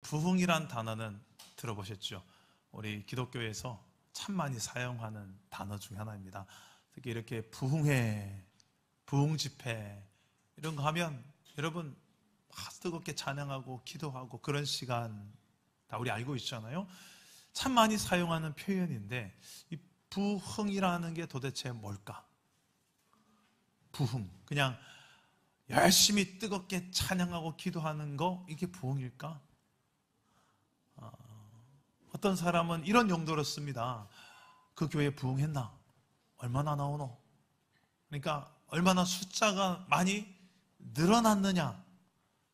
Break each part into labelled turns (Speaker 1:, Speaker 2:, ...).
Speaker 1: 부흥이란 단어는 들어보셨죠? 우리 기독교에서 참 많이 사용하는 단어 중 하나입니다. 특히 이렇게 부흥회, 부흥집회 이런 거 하면 여러분 뜨겁게 찬양하고 기도하고 그런 시간 다 우리 알고 있잖아요. 참 많이 사용하는 표현인데 이 부흥이라는 게 도대체 뭘까? 부흥, 그냥 열심히 뜨겁게 찬양하고 기도하는 거, 이게 부흥일까? 어떤 사람은 이런 용도로 씁니다. 그 교회 부흥했나? 얼마나 나오노? 그러니까 얼마나 숫자가 많이 늘어났느냐,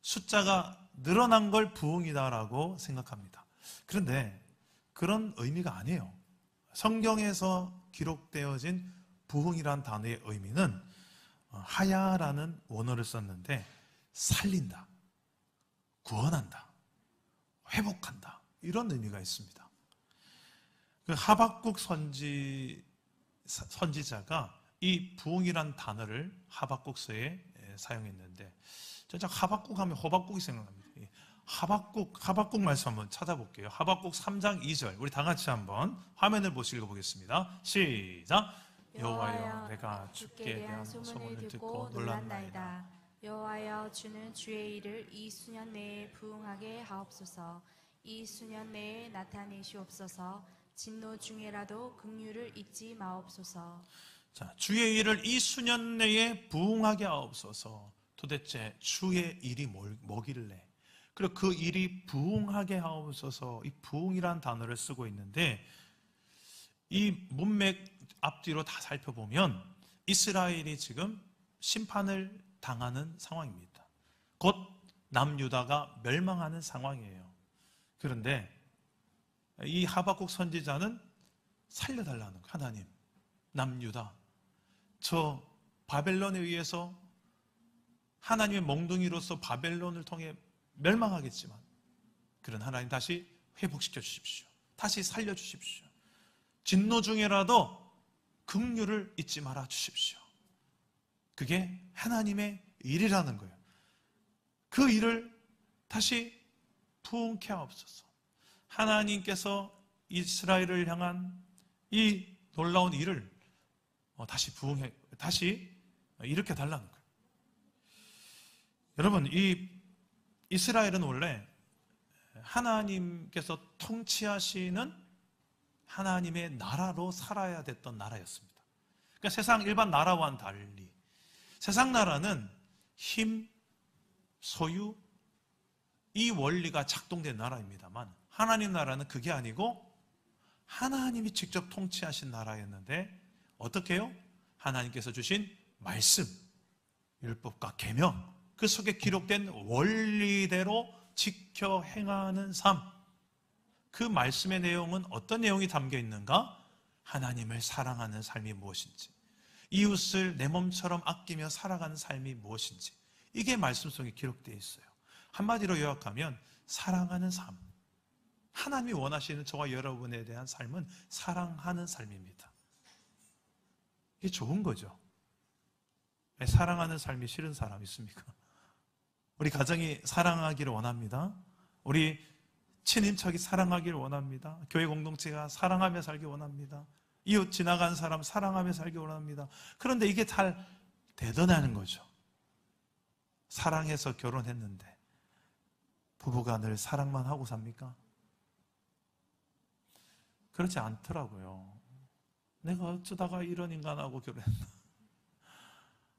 Speaker 1: 숫자가 늘어난 걸 부흥이다라고 생각합니다. 그런데 그런 의미가 아니에요. 성경에서 기록되어진 부흥이란 단어의 의미는 하야라는 원어를 썼는데 살린다, 구원한다, 회복한다, 이런 의미가 있습니다. 그 하박국 선지자가 이 부흥이란 단어를 하박국서에 사용했는데, 진짜 하박국 하면 호박국이 생각납니다. 하박국 말씀 한번 찾아볼게요. 하박국 3장 2절, 우리 다 같이 한번 화면을 보시고 읽어보겠습니다. 시작. 여호와여, 내가 주께 대한 소문을 듣고 놀랐나이다.
Speaker 2: 여호와여, 주는 주의 일을 이 수년 내에 부응하게 하옵소서. 이 수년 내에 나타내시옵소서. 진노 중에라도 긍휼을 잊지 마옵소서.
Speaker 1: 자, 주의 일을 이 수년 내에 부응하게 하옵소서. 도대체 주의 일이 뭐길래, 그리고 그 일이 부응하게 하옵소서, 이 부응이란 단어를 쓰고 있는데, 이 문맥 앞뒤로 다 살펴보면 이스라엘이 지금 심판을 당하는 상황입니다. 곧 남유다가 멸망하는 상황이에요. 그런데 이 하박국 선지자는 살려달라는 거예요. 하나님, 남유다, 저 바벨론에 의해서 하나님의 몽둥이로서 바벨론을 통해 멸망하겠지만, 그런 하나님 다시 회복시켜 주십시오. 다시 살려 주십시오. 진노 중에라도 긍휼을 잊지 말아 주십시오. 그게 하나님의 일이라는 거예요. 그 일을 다시 부응케 하옵소서. 하나님께서 이스라엘을 향한 이 놀라운 일을 다시 일으켜 달라는 거예요. 여러분, 이 이스라엘은 원래 하나님께서 통치하시는 하나님의 나라로 살아야 됐던 나라였습니다. 그러니까 세상 일반 나라와는 달리 세상 나라는 힘, 소유, 이 원리가 작동된 나라입니다만, 하나님 나라는 그게 아니고 하나님이 직접 통치하신 나라였는데, 어떻게 해요? 하나님께서 주신 말씀, 율법과 계명, 그 속에 기록된 원리대로 지켜 행하는 삶, 그 말씀의 내용은 어떤 내용이 담겨 있는가? 하나님을 사랑하는 삶이 무엇인지, 이웃을 내 몸처럼 아끼며 살아가는 삶이 무엇인지, 이게 말씀 속에 기록되어 있어요. 한마디로 요약하면 사랑하는 삶, 하나님이 원하시는 저와 여러분에 대한 삶은 사랑하는 삶입니다. 이게 좋은 거죠. 사랑하는 삶이 싫은 사람 있습니까? 우리 가정이 사랑하기를 원합니다. 우리 친인척이 사랑하기를 원합니다. 교회 공동체가 사랑하며 살기 원합니다. 이웃 지나간 사람 사랑하며 살기 원합니다. 그런데 이게 잘 되더냐는 거죠. 사랑해서 결혼했는데 부부가 늘 사랑만 하고 삽니까? 그렇지 않더라고요. 내가 어쩌다가 이런 인간하고 결혼했나?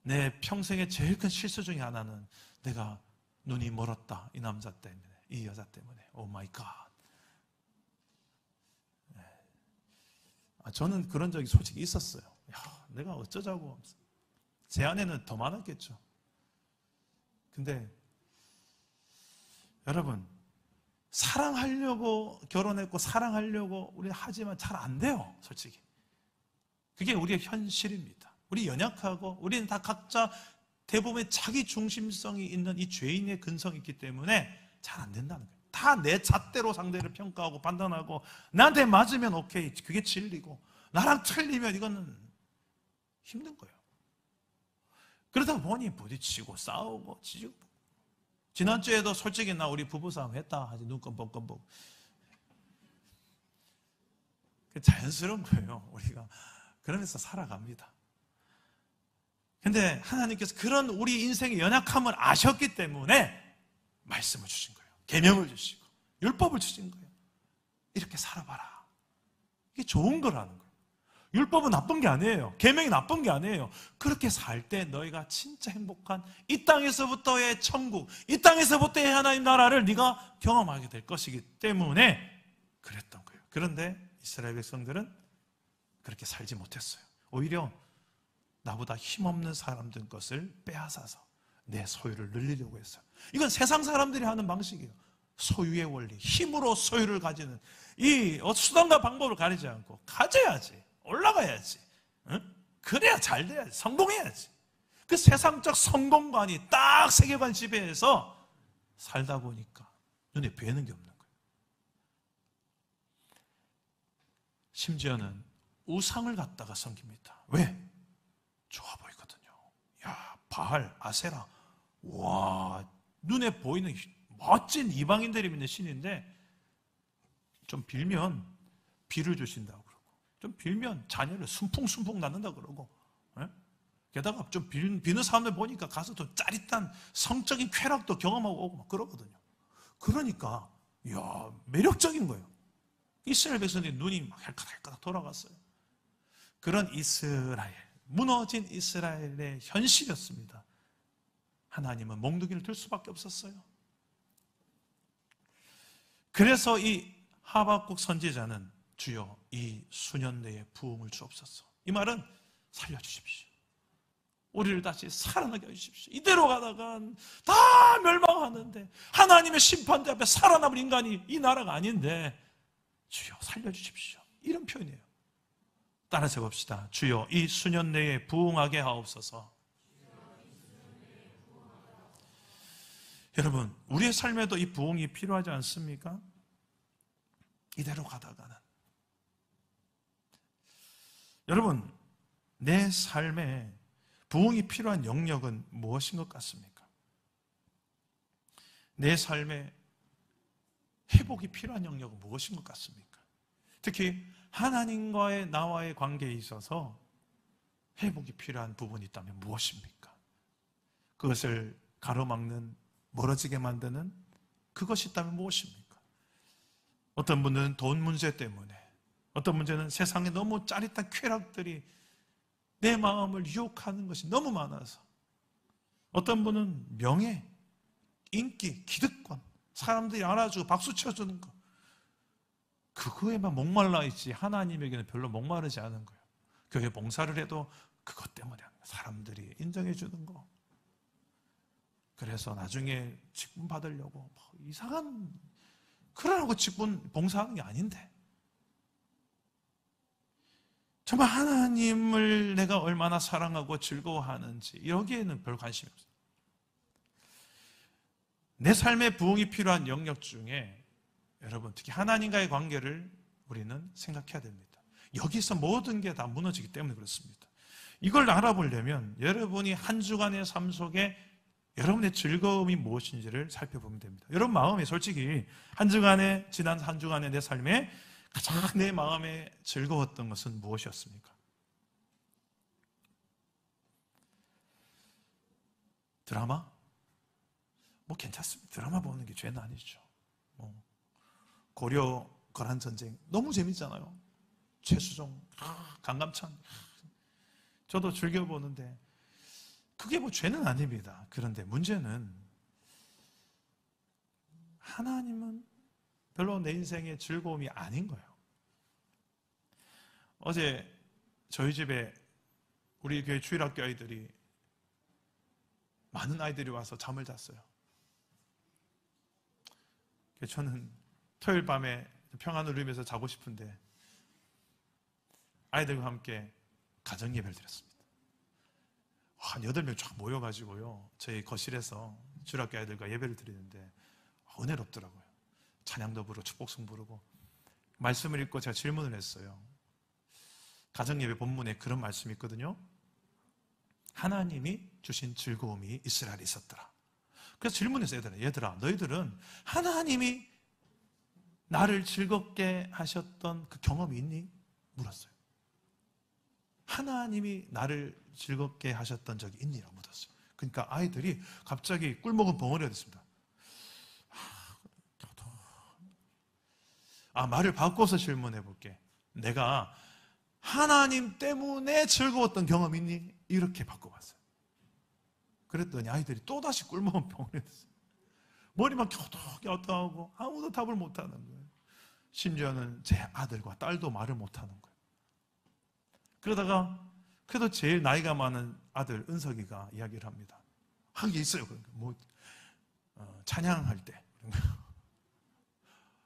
Speaker 1: 내 평생에 제일 큰 실수 중에 하나는 내가 눈이 멀었다. 이 남자 때문에, 이 여자 때문에. 오 마이 갓. 저는 그런 적이 솔직히 있었어요. 야, 내가 어쩌자고. 제 아내는 더 많았겠죠. 근데 여러분, 사랑하려고 결혼했고 사랑하려고 우리 하지만 잘 안 돼요. 솔직히 그게 우리의 현실입니다. 우리 연약하고 우리는 다 각자 대부분의 자기 중심성이 있는 이 죄인의 근성이 있기 때문에 잘 안 된다는 거예요. 다 내 잣대로 상대를 평가하고 판단하고, 나한테 맞으면 오케이, 그게 진리고, 나랑 틀리면 이거는 힘든 거예요. 그러다 보니 부딪히고 싸우고 지지고. 지난주에도 솔직히 나 우리 부부싸움 했다 하지, 눈 껌뻑껌뻑. 자연스러운 거예요. 우리가 그러면서 살아갑니다. 근데 하나님께서 그런 우리 인생의 연약함을 아셨기 때문에 말씀을 주신 거예요. 계명을 주시고 율법을 주신 거예요. 이렇게 살아봐라. 이게 좋은 거라는 거예요. 율법은 나쁜 게 아니에요. 계명이 나쁜 게 아니에요. 그렇게 살 때 너희가 진짜 행복한 이 땅에서부터의 천국, 이 땅에서부터의 하나님 나라를 네가 경험하게 될 것이기 때문에 그랬던 거예요. 그런데 이스라엘 백성들은 그렇게 살지 못했어요. 오히려 나보다 힘없는 사람들 것을 빼앗아서 내 소유를 늘리려고 했어요. 이건 세상 사람들이 하는 방식이에요. 소유의 원리, 힘으로 소유를 가지는 이 수단과 방법을 가리지 않고 가져야지, 올라가야지, 응? 그래야 잘 돼야지, 성공해야지. 그 세상적 성공관이 딱 세계관 지배해서 살다 보니까 눈에 뵈는 게 없는 거예요. 심지어는 우상을 갖다가 섬깁니다. 왜? 좋아 보이거든요. 야, 바알, 아세라, 와, 눈에 보이는 멋진 이방인들이 믿는 신인데 좀 빌면 비를 주신다고 그러고, 좀 빌면 자녀를 순풍순풍 낳는다고 그러고, 예? 게다가 좀 비는 사람들 보니까 가서 좀 짜릿한 성적인 쾌락도 경험하고 오고 막 그러거든요. 그러니까 이야, 매력적인 거예요. 이스라엘 백성들이 눈이 막 헬까닥 돌아갔어요. 그런 이스라엘, 무너진 이스라엘의 현실이었습니다. 하나님은 몽둥이를 들 수밖에 없었어요. 그래서 이 하박국 선지자는 주여 이 수년 내에 부흥을 주옵소서. 이 말은 살려주십시오. 우리를 다시 살아나게 해주십시오. 이대로 가다간 다 멸망하는데 하나님의 심판대 앞에 살아남은 인간이 이 나라가 아닌데 주여 살려주십시오. 이런 표현이에요. 따라서 봅시다. 주여 이 수년 내에 부흥하게 하옵소서. 여러분, 우리의 삶에도 이 부흥이 필요하지 않습니까? 이대로 가다가는. 여러분, 내 삶에 부흥이 필요한 영역은 무엇인 것 같습니까? 내 삶에 회복이 필요한 영역은 무엇인 것 같습니까? 특히 하나님과의 나와의 관계에 있어서 회복이 필요한 부분이 있다면 무엇입니까? 그것을 가로막는, 멀어지게 만드는 그것이 있다면 무엇입니까? 어떤 분은 돈 문제 때문에, 어떤 문제는 세상에 너무 짜릿한 쾌락들이 내 마음을 유혹하는 것이 너무 많아서, 어떤 분은 명예, 인기, 기득권, 사람들이 알아주고 박수 쳐주는 것, 그거에만 목말라 있지 하나님에게는 별로 목마르지 않은 거예요. 교회 봉사를 해도 그것 때문에 사람들이 인정해 주는 거. 그래서 나중에 직분 받으려고 이상한, 그러라고 직분 봉사하는 게 아닌데, 정말 하나님을 내가 얼마나 사랑하고 즐거워하는지 여기에는 별 관심이 없어요. 내 삶에 부흥이 필요한 영역 중에 여러분, 특히 하나님과의 관계를 우리는 생각해야 됩니다. 여기서 모든 게 다 무너지기 때문에 그렇습니다. 이걸 알아보려면 여러분이 한 주간의 삶 속에 여러분의 즐거움이 무엇인지를 살펴보면 됩니다. 여러분 마음에 솔직히 지난 한 주간의 내 삶에 가장 내 마음에 즐거웠던 것은 무엇이었습니까? 드라마? 뭐 괜찮습니다. 드라마 보는 게 죄는 아니죠. 고려 거란 전쟁 너무 재밌잖아요. 최수종, 강감찬, 저도 즐겨 보는데 그게 뭐 죄는 아닙니다. 그런데 문제는 하나님은 별로 내 인생의 즐거움이 아닌 거예요. 어제 저희 집에 우리 교회 주일학교 아이들이, 많은 아이들이 와서 잠을 잤어요. 저는 토요일 밤에 평안을 누리면서 자고 싶은데 아이들과 함께 가정 예배를 드렸습니다. 한 8명 쫙 모여가지고요, 저희 거실에서 주일학교 아이들과 예배를 드리는데 은혜롭더라고요. 찬양도 부르고 축복성 부르고, 말씀을 읽고 제가 질문을 했어요. 가정 예배 본문에 그런 말씀이 있거든요. 하나님이 주신 즐거움이 이스라엘에 있었더라. 그래서 질문했어요. 얘들아 너희들은 하나님이 나를 즐겁게 하셨던 그 경험이 있니? 물었어요. 하나님이 나를 즐겁게 하셨던 적이 있니? 라고 물었어요. 그러니까 아이들이 갑자기 꿀먹은 벙어리가 됐습니다. 말을 바꿔서 질문해 볼게. 내가 하나님 때문에 즐거웠던 경험이 있니? 이렇게 바꿔봤어요. 그랬더니 아이들이 또다시 꿀먹은 벙어리가 됐어요. 머리만 갸우뚱갸우뚱하고 아무도 답을 못하는 거예요. 심지어는 제 아들과 딸도 말을 못하는 거예요. 그러다가 그래도 제일 나이가 많은 아들 은석이가 이야기를 합니다. 한 게 있어요. 그러니까 찬양할 때.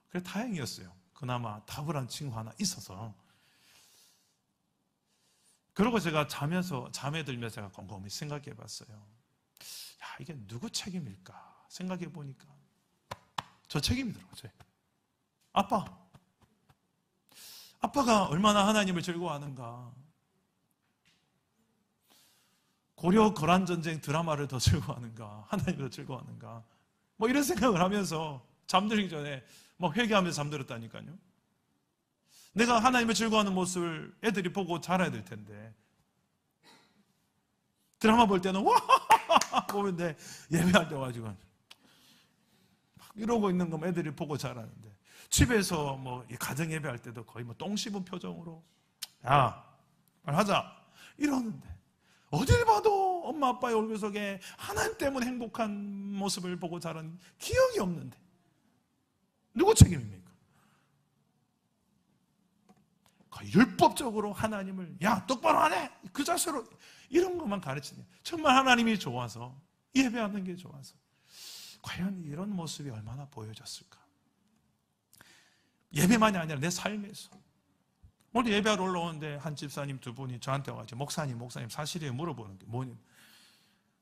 Speaker 1: 그래 다행이었어요. 그나마 답을 한 친구 하나 있어서. 그러고 제가 잠에 들면서 제가 곰곰이 생각해 봤어요. 야, 이게 누구 책임일까? 생각해 보니까 저 책임이더라고요. 아빠가 얼마나 하나님을 즐거워하는가. 고려 거란전쟁 드라마를 더 즐거워하는가, 하나님을 더 즐거워하는가, 이런 생각을 하면서 잠들기 전에 회개하면서 잠들었다니까요. 내가 하나님을 즐거워하는 모습을 애들이 보고 자라야 될 텐데, 드라마 볼 때는 와 보는데 예배할 때 가지고 막 이러고 있는 거 애들이 보고 자라는데, 집에서 가정 예배할 때도 거의 똥 씹은 표정으로 야 빨리 하자 이러는데, 어딜 봐도 엄마 아빠의 얼굴 속에 하나님 때문에 행복한 모습을 보고 자란 기억이 없는데 누구 책임입니까? 거의 율법적으로 하나님을 야 똑바로 안 해! 그 자세로 이런 것만 가르치네요. 정말 하나님이 좋아서, 예배하는 게 좋아서. 과연 이런 모습이 얼마나 보여졌을까? 예배만이 아니라 내 삶에서. 오늘 예배하러 올라오는데 한 집사님 두 분이 저한테 와가지고 목사님 사실이에요 물어보는 게 뭐냐,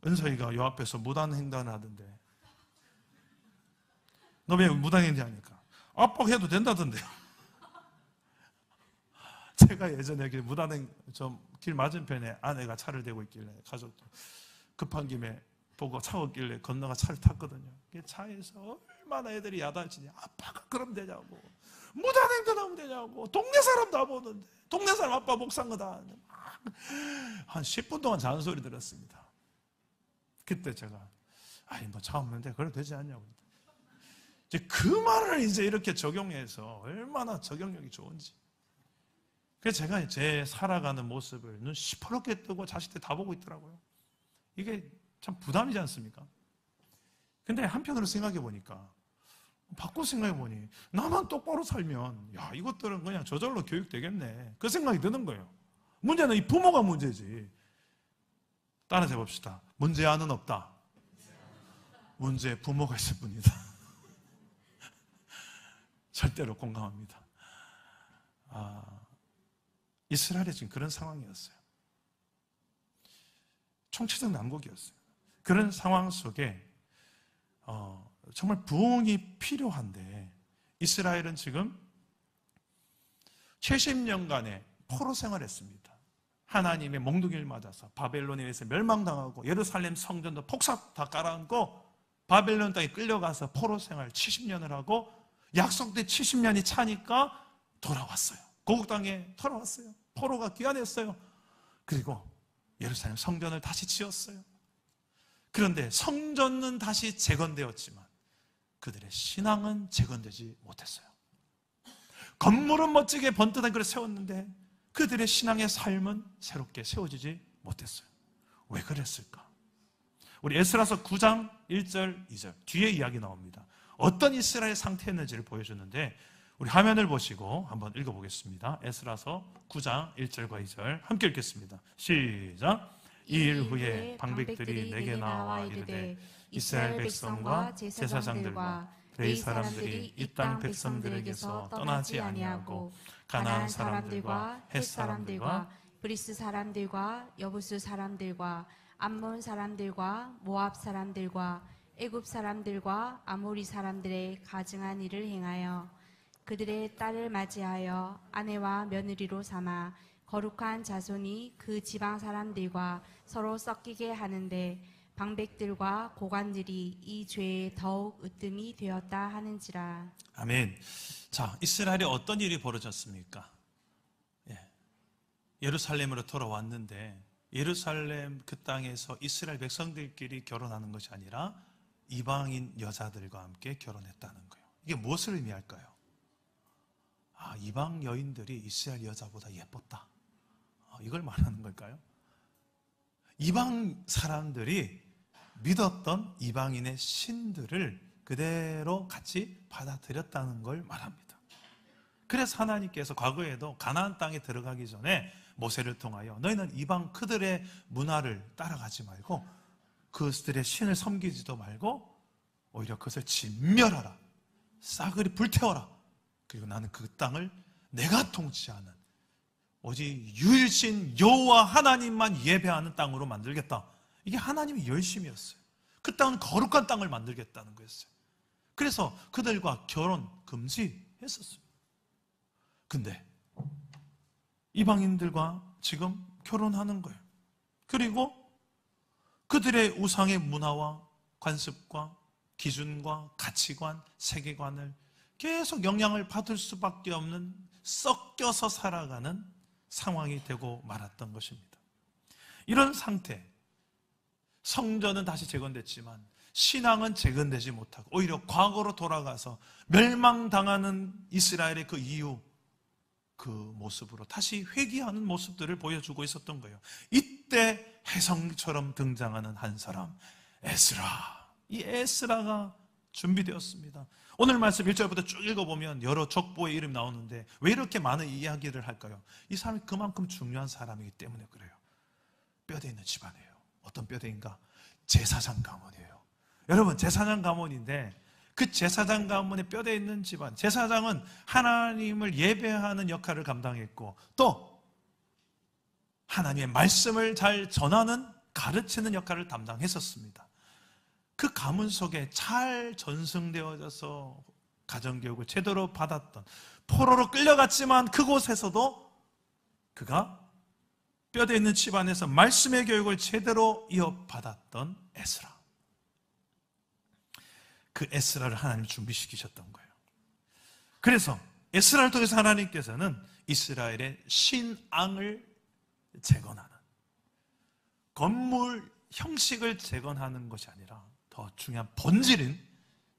Speaker 1: 은서이가 요 앞에서 무단횡단을 하던데 너 왜 무단횡단 하니까 압박해도 된다던데요. 제가 예전에 길 맞은편에 아내가 차를 대고 있길래 가족도 급한 김에 보고 차 없길래 건너가 차를 탔거든요. 차에서 얼마나 애들이 야단치냐. 아빠가 그럼 되냐고, 무단횡단하면 되냐고, 동네 사람 다 보는데, 동네 사람 아빠 목사인 거다. 한 10분 동안 잔소리 들었습니다. 그때 제가 차 없는데 그래도 되지 않냐고. 이제 그 말을 이렇게 적용해서 얼마나 적용력이 좋은지. 그래서 제가 제 살아가는 모습을 눈 시퍼렇게 뜨고 자식들 다 보고 있더라고요. 이게 참 부담이지 않습니까? 근데 한편으로 생각해 보니까, 바꿔 생각해 보니, 나만 똑바로 살면 이것들은 그냥 저절로 교육되겠네, 그 생각이 드는 거예요. 문제는 이 부모가 문제지. 따라서 해봅시다. 문제아는 없다. 문제 부모가 있을 뿐이다. 절대로 공감합니다. 이스라엘이 지금 그런 상황이었어요. 총체적 난국이었어요. 그런 상황 속에 정말 부흥이 필요한데, 이스라엘은 지금 70년간의 포로 생활했습니다. 하나님의 몽둥이를 맞아서 바벨론에 의해서 멸망당하고, 예루살렘 성전도 폭삭 다 깔아앉고 바벨론 땅에 끌려가서 포로 생활 70년을 하고, 약속된 70년이 차니까 돌아왔어요. 고국 땅에 돌아왔어요. 포로가 귀환했어요. 그리고 예루살렘 성전을 다시 지었어요. 그런데 성전은 다시 재건되었지만 그들의 신앙은 재건되지 못했어요. 건물은 멋지게 번듯한 그릇 세웠는데 그들의 신앙의 삶은 새롭게 세워지지 못했어요. 왜 그랬을까? 우리 에스라서 9장 1절 2절 뒤에 이야기 나옵니다. 어떤 이스라엘 상태였는지를 보여주는데, 우리 화면을 보시고 한번 읽어보겠습니다. 에스라서 9장 1절과 2절 함께 읽겠습니다. 시작. 이 일 후에 방백들이 내게 나와 이르되, 이스라엘 백성과 제사장들과 레위 사람들이 이 땅 백성들에게서 떠나지 아니하고 가나안 사람들과 헷 사람들과
Speaker 2: 브리스 사람들과 여부수 사람들과 암몬 사람들과 모압 사람들과 애굽 사람들과 아모리 사람들의 가증한 일을 행하여 그들의 딸을 맞이하여 아내와 며느리로 삼아 거룩한 자손이 그 지방 사람들과 서로 섞이게 하는데, 방백들과 고관들이 이 죄에 더욱 으뜸이 되었다 하는지라.
Speaker 1: 아멘. 자, 이스라엘에 어떤 일이 벌어졌습니까? 예루살렘으로 돌아왔는데 예루살렘 그 땅에서 이스라엘 백성들끼리 결혼하는 것이 아니라 이방인 여자들과 함께 결혼했다는 거예요. 이게 무엇을 의미할까요? 이방 여인들이 이스라엘 여자보다 예뻤다. 이걸 말하는 걸까요? 이방 사람들이 믿었던 이방인의 신들을 그대로 같이 받아들였다는 걸 말합니다. 그래서 하나님께서 과거에도 가나안 땅에 들어가기 전에 모세를 통하여 너희는 이방 그들의 문화를 따라가지 말고 그들의 신을 섬기지도 말고 오히려 그것을 진멸하라. 싸그리 불태워라. 그리고 나는 그 땅을 내가 통치하는 오직 유일신 여호와 하나님만 예배하는 땅으로 만들겠다. 이게 하나님의 열심이었어요. 그 땅은 거룩한 땅을 만들겠다는 거였어요. 그래서 그들과 결혼 금지했었어요. 근데 이방인들과 지금 결혼하는 거예요. 그리고 그들의 우상의 문화와 관습과 기준과 가치관, 세계관을 계속 영향을 받을 수밖에 없는 섞여서 살아가는 상황이 되고 말았던 것입니다. 이런 상태, 성전은 다시 재건됐지만 신앙은 재건되지 못하고 오히려 과거로 돌아가서 멸망당하는 이스라엘의 그 이유, 그 모습으로 다시 회귀하는 모습들을 보여주고 있었던 거예요. 이때 혜성처럼 등장하는 한 사람, 에스라. 이 에스라가 준비되었습니다. 오늘 말씀 1절부터 쭉 읽어보면 여러 족보의 이름이 나오는데 왜 이렇게 많은 이야기를 할까요? 이 사람이 그만큼 중요한 사람이기 때문에 그래요. 뼈대 있는 집안이에요. 어떤 뼈대인가? 제사장 가문이에요. 여러분, 제사장 가문인데 그 제사장 가문의 뼈대 있는 집안, 제사장은 하나님을 예배하는 역할을 감당했고 또 하나님의 말씀을 잘 전하는, 가르치는 역할을 담당했었습니다. 그 가문 속에 잘 전승되어져서 가정교육을 제대로 받았던, 포로로 끌려갔지만 그곳에서도 그가 뼈대 있는 집안에서 말씀의 교육을 제대로 이어받았던 에스라. 그 에스라를 하나님이 준비시키셨던 거예요. 그래서 에스라를 통해서 하나님께서는 이스라엘의 신앙을 재건하는, 건물 형식을 재건하는 것이 아니라 더 중요한 본질인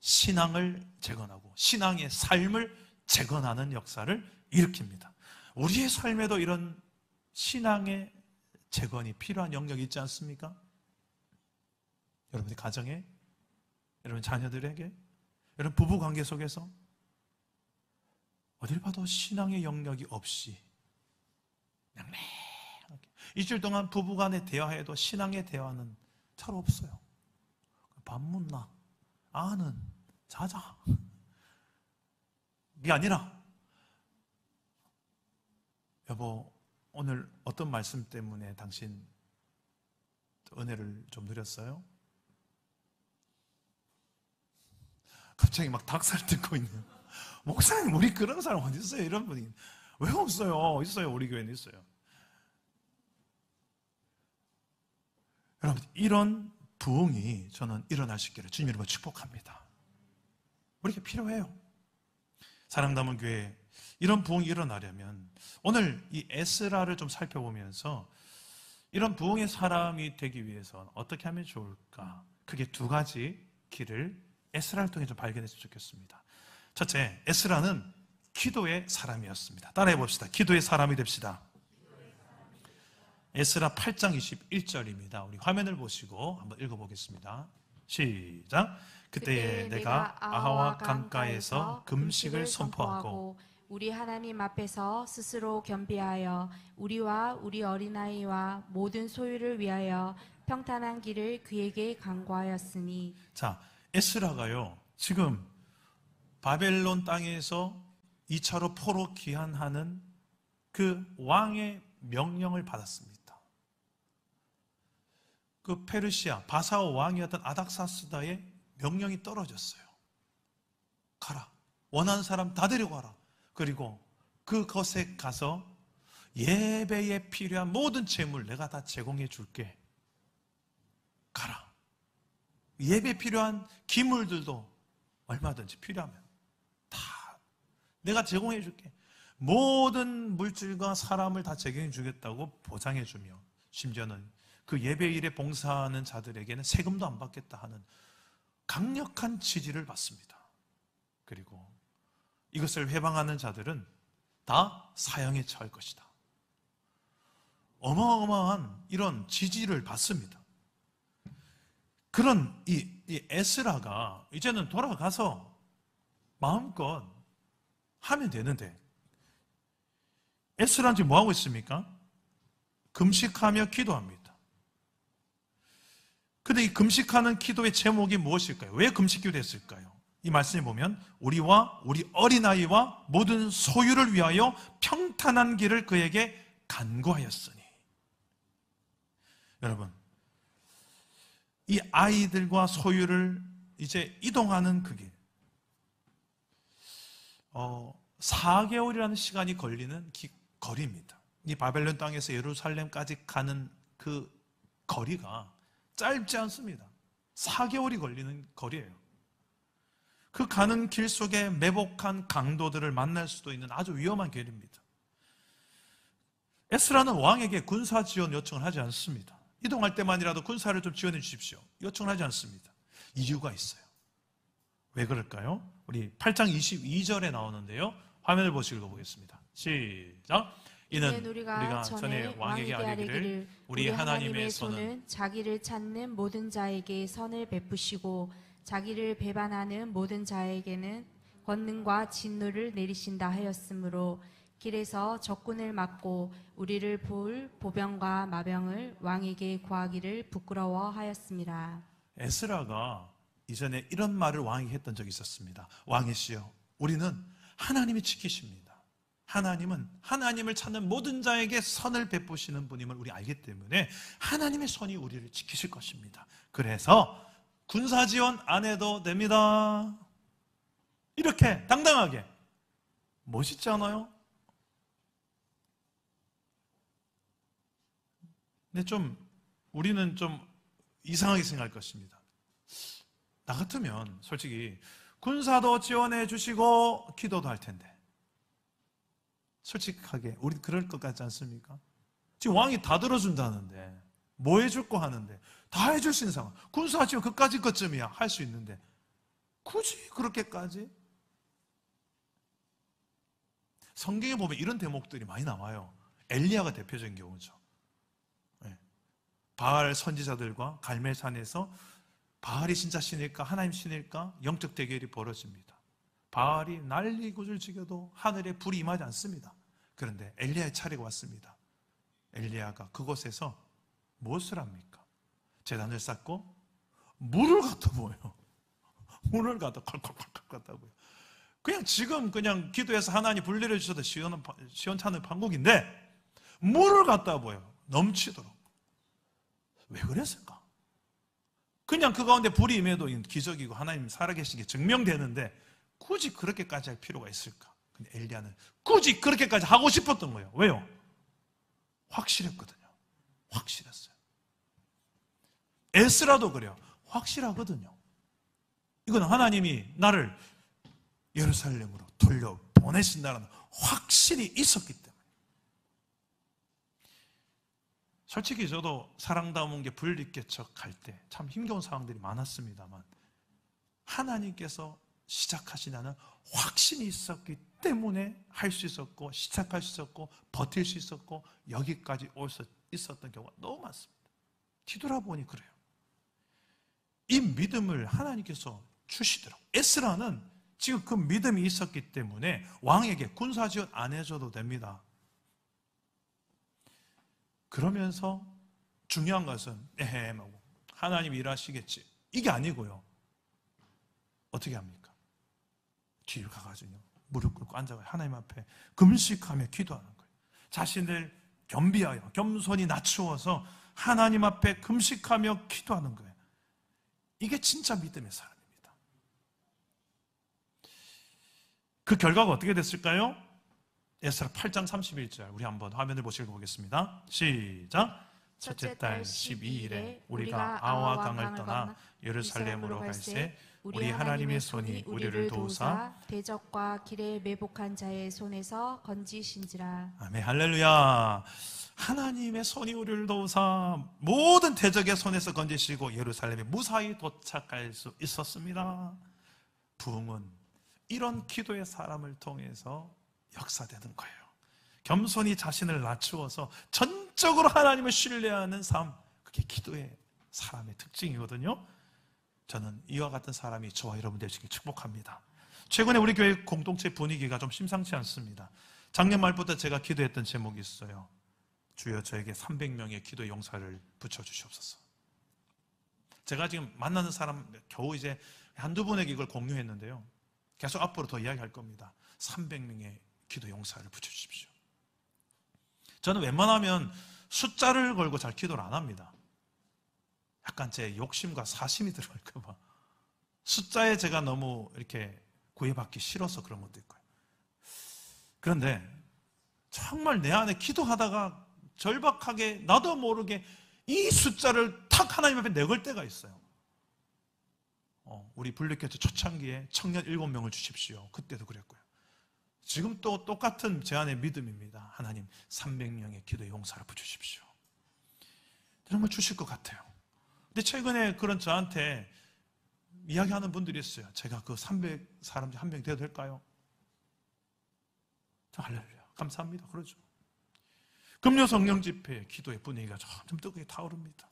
Speaker 1: 신앙을 재건하고 신앙의 삶을 재건하는 역사를 일으킵니다. 우리의 삶에도 이런 신앙의 재건이 필요한 영역이 있지 않습니까? 여러분의 가정에, 여러분 자녀들에게, 여러분 부부관계 속에서 어딜 봐도 신앙의 영역이 없이 그냥 일주일 동안 부부간의 대화에도 신앙의 대화는 잘 없어요. 밥 묻나? 아는 자자. 이게 아니라 여보, 오늘 어떤 말씀 때문에 당신 은혜를 좀 누렸어요? 갑자기 막 닭살 뜯고 있네요. 목사님, 우리 그런 사람 어디 있어요? 이런 분이 왜 없어요? 있어요. 우리 교회는 있어요. 여러분, 이런 부흥이 저는 일어날 수 있기를 주님 이름으로 축복합니다. 우리가 필요해요. 사랑 담은 교회, 이런 부흥이 일어나려면 오늘 이 에스라를 좀 살펴보면서 이런 부흥의 사람이 되기 위해서 어떻게 하면 좋을까? 크게 두 가지 길을 에스라를 통해 좀 발견했으면 좋겠습니다. 첫째, 에스라는 기도의 사람이었습니다. 따라해 봅시다. 기도의 사람이 됩시다. 에스라 8장 21절입니다. 우리 화면을 보시고 한번 읽어보겠습니다. 시작. 그때에 내가 아하와 강가에서 금식을 선포하고
Speaker 2: 우리 하나님 앞에서 스스로 겸비하여 우리와 우리 어린아이와 모든 소유를 위하여 평탄한 길을 그에게 강구하였으니.
Speaker 1: 자, 에스라가요 지금 바벨론 땅에서 2차로 포로 귀환하는 그 왕의 명령을 받았습니다. 그 페르시아 바사오 왕이었던 아닥사스다의 명령이 떨어졌어요. 가라. 원하는 사람 다 데려가라. 그리고 그것에 가서 예배에 필요한 모든 재물 내가 다 제공해 줄게. 가라. 예배 필요한 기물들도 얼마든지 필요하면 다 내가 제공해 줄게. 모든 물질과 사람을 다 제공해 주겠다고 보장해 주며, 심지어는 그 예배일에 봉사하는 자들에게는 세금도 안 받겠다 하는 강력한 지지를 받습니다. 그리고 이것을 회방하는 자들은 다 사형에 처할 것이다. 어마어마한 이런 지지를 받습니다. 그런 이 에스라가 이제는 돌아가서 마음껏 하면 되는데, 에스라는 지금 뭐하고 있습니까? 금식하며 기도합니다. 근데 이 금식하는 기도의 제목이 무엇일까요? 왜 금식 기도했을까요? 이 말씀에 보면 우리와 우리 어린아이와 모든 소유를 위하여 평탄한 길을 그에게 간구하였으니. 여러분, 이 아이들과 소유를 이제 이동하는 그 길, 4개월이라는 시간이 걸리는 거리입니다. 이 바벨론 땅에서 예루살렘까지 가는 그 거리가 짧지 않습니다. 4개월이 걸리는 거리예요. 그 가는 길 속에 매복한 강도들을 만날 수도 있는 아주 위험한 길입니다. 에스라는 왕에게 군사 지원 요청을 하지 않습니다. 이동할 때만이라도 군사를 좀 지원해 주십시오, 요청을 하지 않습니다. 이유가 있어요. 왜 그럴까요? 우리 8장 22절에 나오는데요, 화면을 보시고 읽어보겠습니다. 시작. 이는 우리가 전에 왕에게 아뢰기를 우리 하나님의 손은
Speaker 2: 자기를 찾는 모든 자에게 선을 베푸시고 자기를 배반하는 모든 자에게는 권능과 진노를 내리신다 하였으므로 길에서 적군을 막고 우리를 볼 보병과 마병을 왕에게 구하기를 부끄러워하였습니다.
Speaker 1: 에스라가 이전에 이런 말을 왕에게 했던 적이 있었습니다. 왕이시여, 우리는 하나님이 지키십니다. 하나님은 하나님을 찾는 모든 자에게 선을 베푸시는 분임을 우리 알기 때문에 하나님의 손이 우리를 지키실 것입니다. 그래서 군사 지원 안 해도 됩니다. 이렇게 당당하게. 멋있지 않아요? 근데 우리는 좀 이상하게 생각할 것입니다. 나 같으면 솔직히 군사도 지원해 주시고 기도도 할 텐데, 솔직하게 우리 그럴 것 같지 않습니까? 지금 왕이 다 들어준다는데, 뭐 해줄 거 하는데 다 해줄 수 있는 상황, 군사 지원 그까짓 것쯤이야 할 수 있는데 굳이 그렇게까지? 성경에 보면 이런 대목들이 많이 나와요. 엘리야가 대표적인 경우죠. 바알 선지자들과 갈멜산에서 바알이 진짜 신일까 하나님 신일까 영적 대결이 벌어집니다. 바알이 난리구슬 지겨도 하늘에 불이 임하지 않습니다. 그런데 엘리야의 차례가 왔습니다. 엘리야가 그곳에서 무엇을 합니까? 제단을 쌓고 물을 갖다 부어요. 물을 갖다 콸콸콸콸 갖다 부어요. 그냥 지금 그냥 기도해서 하나님 불 내려주셔도 시원찮은 판국인데 물을 갖다 부어요. 넘치도록. 왜 그랬을까? 그냥 그 가운데 불이 임해도 기적이고 하나님 살아계신 게 증명되는데 굳이 그렇게까지 할 필요가 있을까? 근데 엘리야는 굳이 그렇게까지 하고 싶었던 거예요. 왜요? 확실했거든요. 확실했어요. 에스라도 그래요. 확실하거든요. 이건 하나님이 나를 예루살렘으로 돌려보내신다는 확신이 있었기 때문에. 솔직히 저도 사랑다운 게 불리께척할 때 참 힘겨운 상황들이 많았습니다만, 하나님께서 시작하시냐는 확신이 있었기 때문에 할 수 있었고, 시작할 수 있었고, 버틸 수 있었고, 여기까지 올 수 있었던 경우가 너무 많습니다. 뒤돌아보니 그래요. 이 믿음을 하나님께서 주시더라고요. 에스라는 지금 그 믿음이 있었기 때문에 왕에게 군사 지원 안 해줘도 됩니다. 그러면서 중요한 것은 에헴하고 하나님 일하시겠지, 이게 아니고요. 어떻게 합니까? 뒤로 가가지고 무릎 꿇고 앉아서 하나님 앞에 금식하며 기도하는 거예요. 자신을 겸비하여 겸손히 낮추어서 하나님 앞에 금식하며 기도하는 거예요. 이게 진짜 믿음의 사람입니다. 그 결과가 어떻게 됐을까요? 에스라 8장 31절 우리 한번 화면을 보시고 보겠습니다. 시작. 첫째 달 12일에 우리가 아와 강을 떠나 예루살렘으로 갈새 우리 하나님의 손이 우리를 도우사
Speaker 2: 대적과 길에 매복한 자의 손에서 건지신지라.
Speaker 1: 아멘. 할렐루야. 하나님의 손이 우리를 도우사 모든 대적의 손에서 건지시고 예루살렘에 무사히 도착할 수 있었습니다. 부흥은 이런 기도의 사람을 통해서 역사되는 거예요. 겸손히 자신을 낮추어서 전적으로 하나님을 신뢰하는 삶, 그게 기도의 사람의 특징이거든요. 저는 이와 같은 사람이 저와 여러분 되시길 축복합니다. 최근에 우리 교회 공동체 분위기가 좀 심상치 않습니다. 작년 말부터 제가 기도했던 제목이 있어요. 주여 저에게 300명의 기도 용사를 붙여주시옵소서. 제가 지금 만나는 사람 겨우 이제 한두 분에게 이걸 공유했는데요. 계속 앞으로 더 이야기할 겁니다. 300명의 기도 용사를 붙여주십시오. 저는 웬만하면 숫자를 걸고 잘 기도를 안 합니다. 약간 제 욕심과 사심이 들어갈까 봐. 숫자에 제가 너무 이렇게 구애받기 싫어서 그런 것도 있고요. 그런데 정말 내 안에 기도하다가 절박하게 나도 모르게 이 숫자를 탁 하나님 앞에 내걸 때가 있어요. 우리 분리교회 초창기에 청년 7명을 주십시오. 그때도 그랬고요. 지금 또 똑같은 제 안의 믿음입니다. 하나님 300명의 기도 용사를 붙여주십시오. 정말 주실 것 같아요. 근데 최근에 그런 저한테 이야기하는 분들이 있어요. 제가 그 300사람 중 한 명 되어도 될까요? 할렐루야. 감사합니다. 그러죠. 금요 성령 집회 기도의 분위기가 점점 뜨겁게 타오릅니다.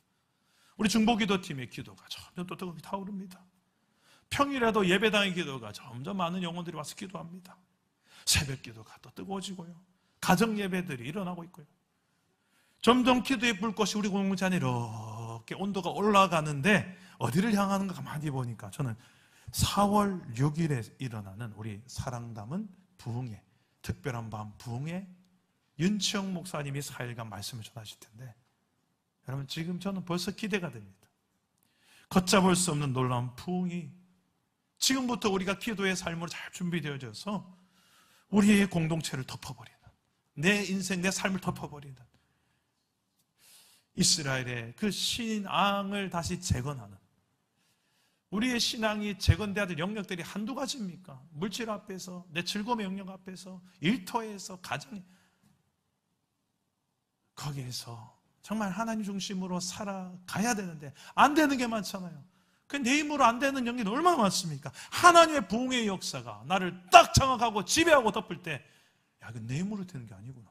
Speaker 1: 우리 중보기도팀의 기도가 점점 또 뜨겁게 타오릅니다. 평일에도 예배당의 기도가 점점 많은 영혼들이 와서 기도합니다. 새벽 기도가 또 뜨거워지고요. 가정 예배들이 일어나고 있고요. 점점 기도의 불꽃이 우리 공동체 안에 이렇게 온도가 올라가는데 어디를 향하는가 가만히 보니까 저는 4월 6일에 일어나는 우리 사랑 담은 부흥회, 특별한 밤 부흥회 윤치영 목사님이 4일간 말씀을 전하실 텐데 여러분 지금 저는 벌써 기대가 됩니다. 걷잡을 수 없는 놀라운 부흥이 지금부터 우리가 기도의 삶으로 잘 준비되어져서 우리의 공동체를 덮어버리는, 내 인생, 내 삶을 덮어버리는 이스라엘의 그 신앙을 다시 재건하는, 우리의 신앙이 재건돼야 될 영역들이 한두 가지입니까? 물질 앞에서, 내 즐거움의 영역 앞에서, 일터에서, 가정에, 거기에서 정말 하나님 중심으로 살아가야 되는데 안 되는 게 많잖아요. 그 내 힘으로 안 되는 영역이 얼마나 많습니까? 하나님의 부흥의 역사가 나를 딱 장악하고 지배하고 덮을 때 야, 이거 내 힘으로 되는 게 아니구나.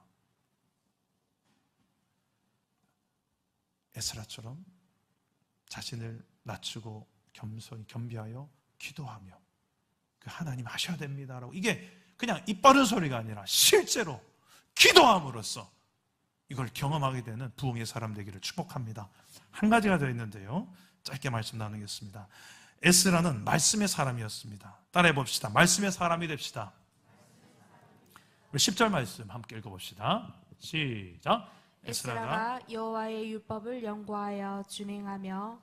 Speaker 1: 에스라처럼 자신을 낮추고 겸손히 겸비하여 기도하며 그 하나님 하셔야 됩니다라고, 이게 그냥 입 바른 소리가 아니라 실제로 기도함으로써 이걸 경험하게 되는 부흥의 사람 되기를 축복합니다. 한 가지가 더 있는데요, 짧게 말씀 나누겠습니다. 에스라는 말씀의 사람이었습니다. 따라해 봅시다. 말씀의 사람이 됩시다. 우리 10절 말씀 함께 읽어봅시다. 시작.
Speaker 2: 에스라가 여호와의 율법을 연구하여 준행하며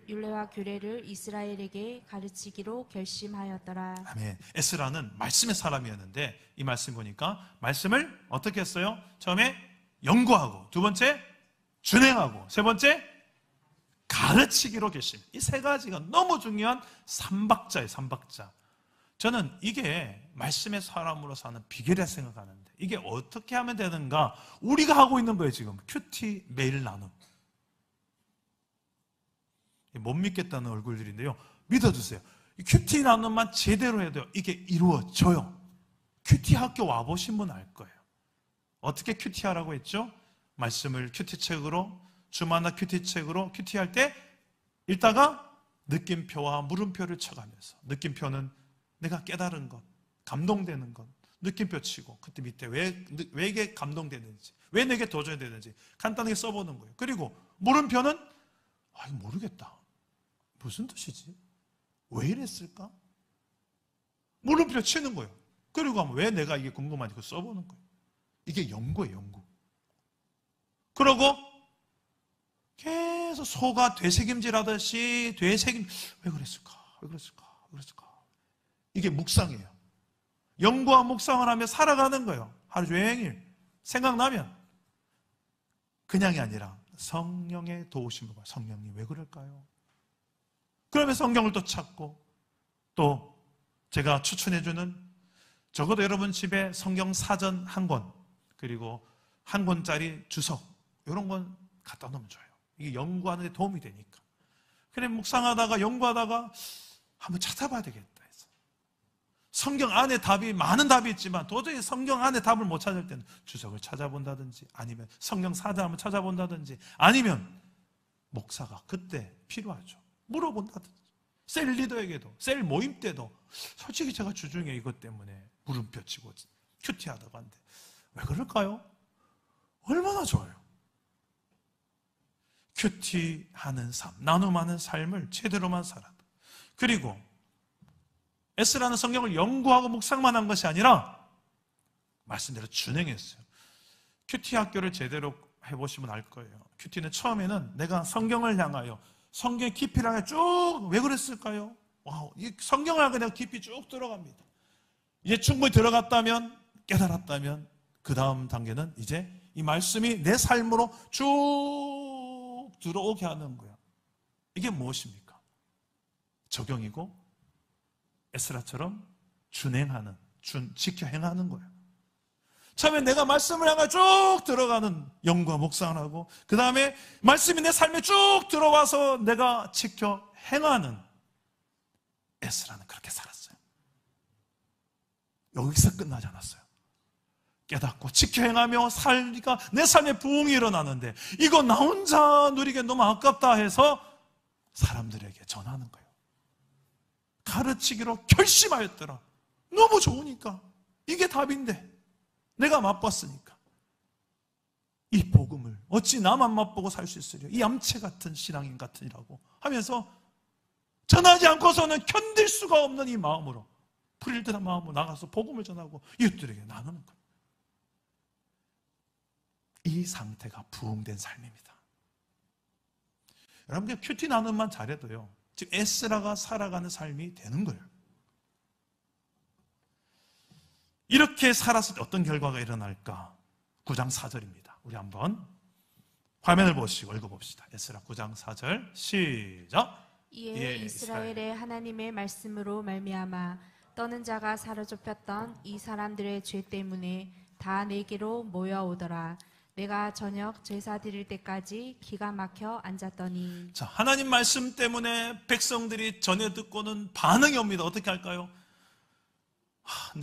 Speaker 2: 율례와 규례를 이스라엘에게 가르치기로 결심하였더라.
Speaker 1: 아멘. 에스라는 말씀의 사람이었는데 이 말씀 보니까 말씀을 어떻게 했어요? 처음에 연구하고, 두 번째 준행하고, 세 번째 가르치기로 결심. 이 세 가지가 너무 중요한 삼박자예요. 삼박자. 저는 이게 말씀의 사람으로 사는 비결이라 생각하는데 이게 어떻게 하면 되는가? 우리가 하고 있는 거예요. 지금 큐티 메일 나눔. 못 믿겠다는 얼굴들인데요, 믿어주세요. 이 큐티 나눔만 제대로 해도 이게 이루어져요. 큐티 학교 와보신 분 알 거예요. 어떻게 큐티하라고 했죠? 말씀을 큐티책으로, 주마다 큐티책으로 큐티할 때 읽다가 느낌표와 물음표를 쳐가면서, 느낌표는 내가 깨달은 것, 감동되는 것, 느낌표 치고 그때 밑에 왜 이게 감동되는지, 왜 내게 도전이 되는지 간단하게 써보는 거예요. 그리고 물음표는 이거 모르겠다, 무슨 뜻이지? 왜 이랬을까? 물음표 치는 거예요. 그리고 하면 왜 내가 이게 궁금한지 그거 써보는 거예요. 이게 연구예요, 연구. 그러고 계속 소가 되새김질하듯이 왜 그랬을까? 왜 그랬을까? 왜 그랬을까? 이게 묵상이에요. 연구와 묵상을 하며 살아가는 거예요. 하루 종일 생각나면 그냥이 아니라 성령의 도우심을 봐요. 성령님 왜 그럴까요? 그러면 성경을 또 찾고, 또 제가 추천해주는, 적어도 여러분 집에 성경 사전 한 권, 그리고 한 권짜리 주석, 이런 건 갖다 놓으면 좋아요. 이게 연구하는 데 도움이 되니까. 그래, 묵상하다가 연구하다가 한번 찾아봐야 되겠다 해서, 성경 안에 답이, 많은 답이 있지만 도저히 성경 안에 답을 못 찾을 때는 주석을 찾아본다든지, 아니면 성경 사전 한번 찾아본다든지, 아니면 목사가 그때 필요하죠, 물어본다든지, 셀 리더에게도, 셀 모임 때도. 솔직히 제가 주중에 이것 때문에 물음표 치고 큐티하다가 하는데 왜 그럴까요? 얼마나 좋아요. 큐티하는 삶, 나눔하는 삶을 제대로만 살아도. 그리고 에스라는 성경을 연구하고 묵상만 한 것이 아니라 말씀대로 준행했어요. 큐티 학교를 제대로 해보시면 알 거예요. 큐티는 처음에는 내가 성경을 향하여, 성경의 깊이를 향해 쭉, 왜 그랬을까요? 와우, 이 성경을 향해 내가 깊이 쭉 들어갑니다. 이제 충분히 들어갔다면, 깨달았다면, 그 다음 단계는 이제 이 말씀이 내 삶으로 쭉 들어오게 하는 거예요. 이게 무엇입니까? 적용이고 에스라처럼 준행하는, 지켜 행하는 거예요. 처음에 내가 말씀을 향해 쭉 들어가는 연구와 묵상을 하고, 그 다음에 말씀이 내 삶에 쭉 들어와서 내가 지켜 행하는, 에스라는 그렇게 살았어요. 여기서 끝나지 않았어요. 깨닫고 지켜 행하며 살니까 내 삶에 부흥이 일어나는데, 이거 나 혼자 누리기엔 너무 아깝다 해서 사람들에게 전하는 거예요. 가르치기로 결심하였더라. 너무 좋으니까, 이게 답인데 내가 맛봤으니까 이 복음을 어찌 나만 맛보고 살 수 있으려, 이 얌체 같은 신앙인 같으니라고 하면서 전하지 않고서는 견딜 수가 없는 이 마음으로, 풀릴듯한 마음으로 나가서 복음을 전하고 이웃들에게 나누는 거예요. 이 상태가 부흥된 삶입니다. 여러분, 그냥 큐티 나눔만 잘해도요, 지금 에스라가 살아가는 삶이 되는 거예요. 이렇게 살았을 때 어떤 결과가 일어날까? 9장 4절입니다. 우리 한번 화면을 보시고 읽어봅시다. 에스라 9장 4절 시작.
Speaker 2: 이에 이스라엘의 하나님의 말씀으로 말미암아 떠는 자가 사로잡혔던 이 사람들의 죄 때문에 다 내게로 모여오더라. 내가 저녁 제사 드릴 때까지 기가 막혀 앉았더니.
Speaker 1: 자, 하나님 말씀 때문에 백성들이 전해 듣고는 반응이 옵니다. 어떻게 할까요?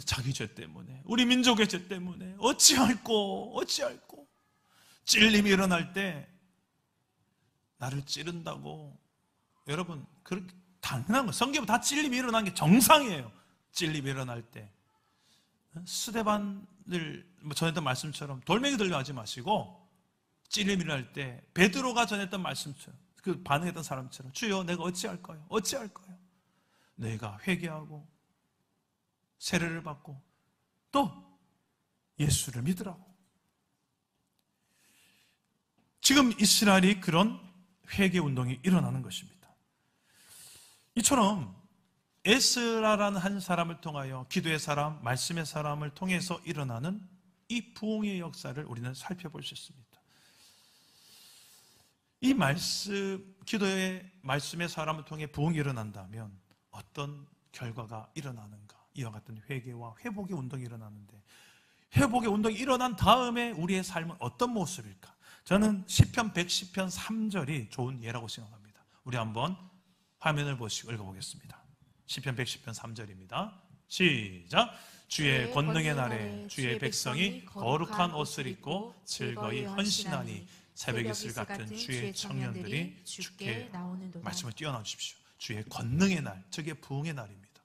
Speaker 1: 자기 죄 때문에, 우리 민족의 죄 때문에 어찌할꼬. 찔림이 일어날 때 나를 찌른다고. 여러분, 그렇게 당연한 거예요. 성경은 다 찔림이 일어나는 게 정상이에요. 찔림이 일어날 때 스데반을 전했던 말씀처럼 돌멩이 들려하지 마시고, 찔림이 일어날 때 베드로가 전했던 말씀처럼, 그 반응했던 사람처럼, 주여 내가 어찌할까요? 내가 회개하고 세례를 받고 또 예수를 믿으라고. 지금 이스라엘이 그런 회개 운동이 일어나는 것입니다. 이처럼 에스라라는 한 사람을 통하여, 기도의 사람, 말씀의 사람을 통해서 일어나는 이 부흥의 역사를 우리는 살펴볼 수 있습니다. 이 말씀, 기도의 말씀의 사람을 통해 부흥이 일어난다면 어떤 결과가 일어나는가? 이와 같은 회개와 회복의 운동이 일어나는데, 회복의 운동이 일어난 다음에 우리의 삶은 어떤 모습일까? 저는 시편 110편 3절이 좋은 예라고 생각합니다. 우리 한번 화면을 보시고 읽어보겠습니다. 시편 110편 3절입니다. 시작. 주의 권능의 날에 주의 백성이 거룩한 옷을 입고 즐거이 헌신하니 새벽 이슬 같은 주의 청년들이 주께 나오는도다. 말씀을 띄워놔 주십시오. 주의 권능의 날, 저게 부흥의 날입니다.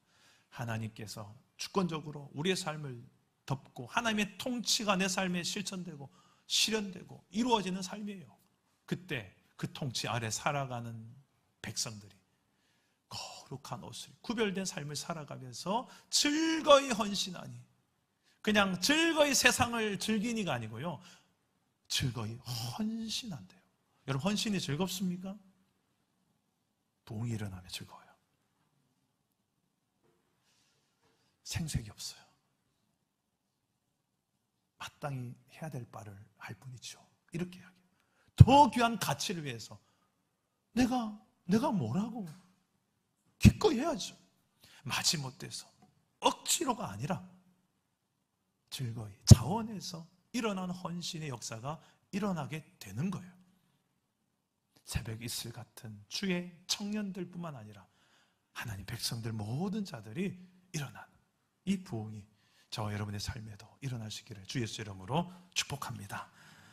Speaker 1: 하나님께서 주권적으로 우리의 삶을 덮고 하나님의 통치가 내 삶에 실천되고 실현되고 이루어지는 삶이에요. 그때 그 통치 아래 살아가는 백성들이 거룩한 옷을, 구별된 삶을 살아가면서 즐거이 헌신하니, 그냥 즐거이 세상을 즐기니가 아니고요, 즐거이 헌신한대요. 여러분, 헌신이 즐겁습니까? 부흥이 일어나면 즐거워요. 생색이 없어요. 마땅히 해야 될 바를 할 뿐이죠. 이렇게 이야기해요. 더 귀한 가치를 위해서 내가 뭐라고 기꺼이 해야죠. 마지못해서 억지로가 아니라 즐거이 자원해서 일어난 헌신의 역사가 일어나게 되는 거예요. 새벽 이슬 같은 주의 청년들뿐만 아니라 하나님 백성들 모든 자들이 일어나는 이 부흥이 저와 여러분의 삶에도 일어나시기를 주 예수 이름으로 축복합니다.